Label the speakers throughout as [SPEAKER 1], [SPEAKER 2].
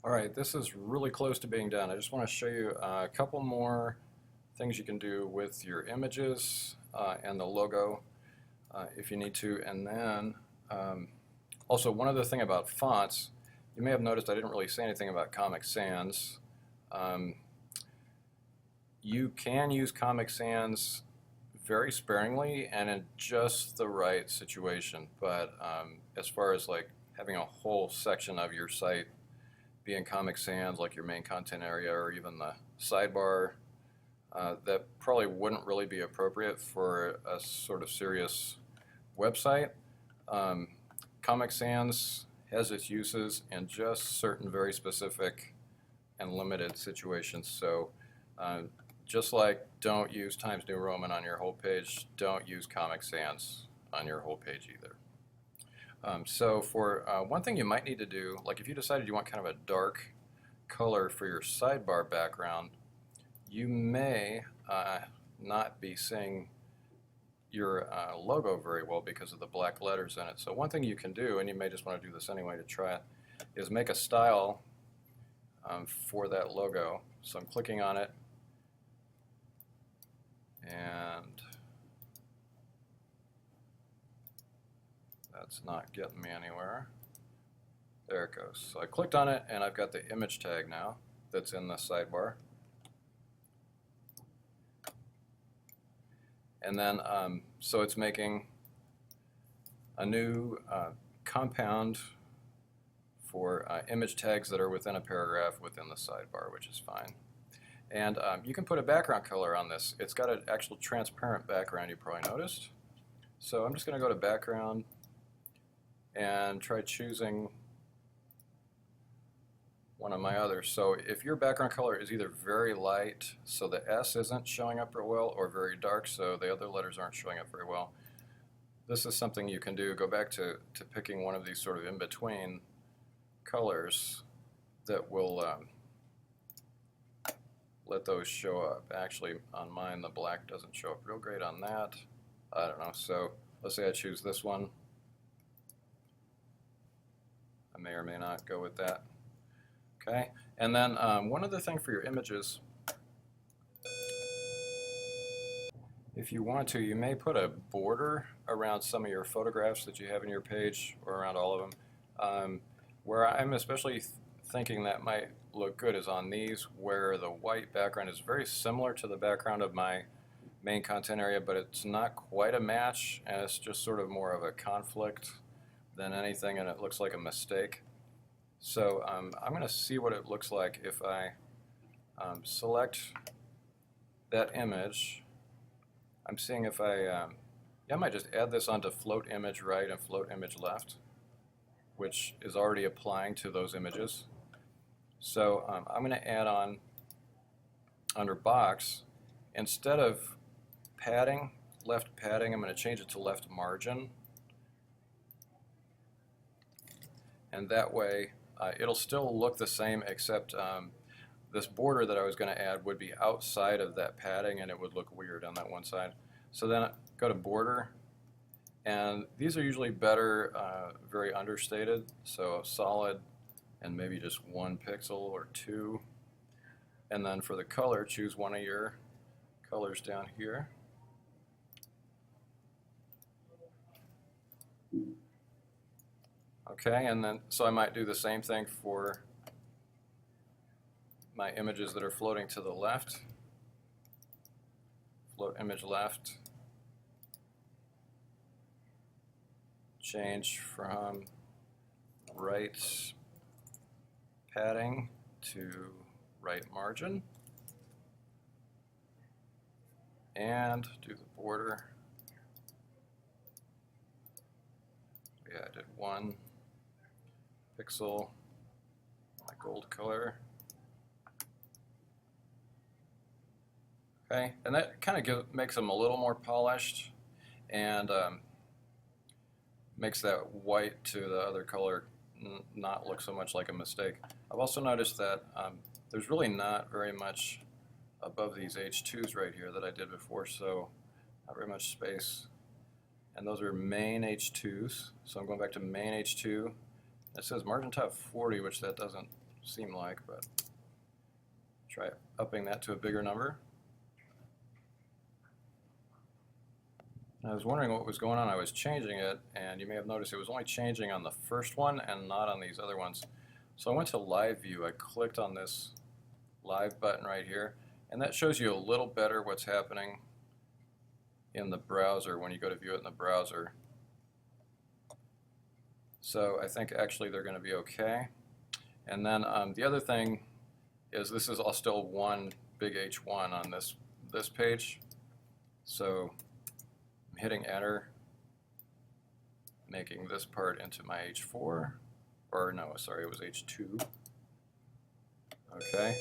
[SPEAKER 1] Alright, this is really close to being done. I just want to show you a couple more things you can do with your images and the logo if you need to. And then also one other thing about fonts, you may have noticed I didn't really say anything about Comic Sans. You can use Comic Sans very sparingly and in just the right situation, but as far as like having a whole section of your site be in Comic Sans, like your main content area or even the sidebar, that probably wouldn't really be appropriate for a sort of serious website. Comic Sans has its uses in just certain very specific and limited situations. So just like don't use Times New Roman on your whole page, don't use Comic Sans on your whole page either. So for one thing you might need to do, like if you decided you want kind of a dark color for your sidebar background, you may not be seeing your logo very well because of the black letters in it. So one thing you can do, and you may just want to do this anyway to try it, is make a style for that logo. So I'm clicking on it, and that's not getting me anywhere. There it goes. So I clicked on it and I've got the image tag now that's in the sidebar. And then so it's making a new compound for image tags that are within a paragraph within the sidebar, which is fine. And you can put a background color on this. It's got an actual transparent background, you probably noticed. So I'm just going to go to background and try choosing one of my others. So if your background color is either very light, so the S isn't showing up real well, or very dark, so the other letters aren't showing up very well, this is something you can do. Go back to picking one of these sort of in-between colors that will let those show up. Actually, on mine, the black doesn't show up real great on that. I don't know. So let's say I choose this one. I may or may not go with that. Okay, and then one other thing for your images, if you want to, you may put a border around some of your photographs that you have in your page, or around all of them. Where I'm especially thinking that might look good is on these, where the white background is very similar to the background of my main content area, but it's not quite a match, and it's just sort of more of a conflict than anything, and it looks like a mistake. So I'm going to see what it looks like if I select that image. I'm seeing if I might just add this onto float image right and float image left, which is already applying to those images. So I'm going to add on under box, instead of padding, left padding, I'm going to change it to left margin. And that way it'll still look the same, except this border that I was going to add would be outside of that padding, and it would look weird on that one side. So then go to border, and these are usually better, very understated, so solid and maybe just 1 pixel or 2. And then for the color, choose one of your colors down here. Okay, and then so I might do the same thing for my images that are floating to the left. Float image left. Change from right padding to right margin. And do the border. Yeah, I did 1 pixel, my gold color. Okay, and that kind of makes them a little more polished, and makes that white to the other color not look so much like a mistake. I've also noticed that there's really not very much above these H2s right here that I did before, so not very much space. And those are main H2s, so I'm going back to main H2. It says margin top 40, which that doesn't seem like, but try upping that to a bigger number. I was wondering what was going on. I was changing it, and you may have noticed it was only changing on the first one and not on these other ones. So I went to Live View. I clicked on this Live button right here, and that shows you a little better what's happening in the browser when you go to view it in the browser. So I think actually they're going to be okay. And then the other thing is this is all still one big H1 on this page. So I'm hitting enter, making this part into my H4, or no, sorry, it was H2. Okay,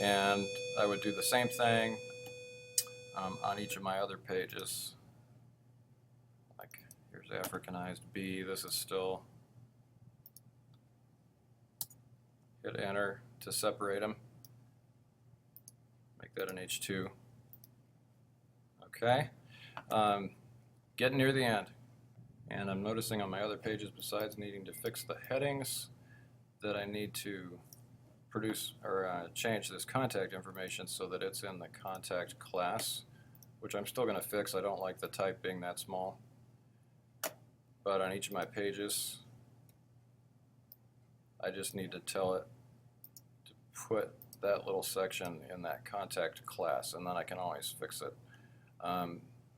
[SPEAKER 1] and I would do the same thing on each of my other pages. Like here's Africanized B, this is still, hit enter to separate them, make that an H2. Okay, getting near the end, and I'm noticing on my other pages, besides needing to fix the headings, that I need to produce or change this contact information so that it's in the contact class, which I'm still going to fix. I don't like the type being that small, but on each of my pages I just need to tell it to put that little section in that contact class, and then I can always fix it.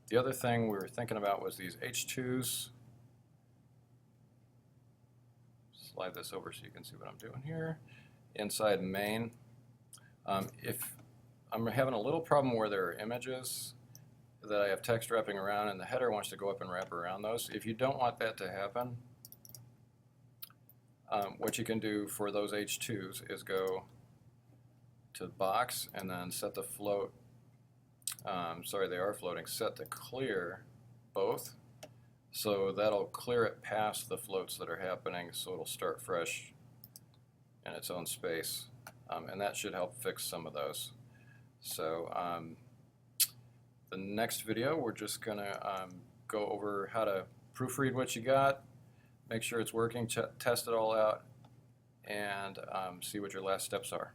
[SPEAKER 1] The other thing we were thinking about was these H2s. Slide this over so you can see what I'm doing here. Inside main, if I'm having a little problem where there are images that I have text wrapping around and the header wants to go up and wrap around those, if you don't want that to happen, what you can do for those H2s is go to box and then set the float, sorry they are floating, set to clear both, so that'll clear it past the floats that are happening, so it'll start fresh in its own space, and that should help fix some of those. So the next video we're just gonna go over how to proofread what you got, make sure it's working, test it all out, and see what your last steps are.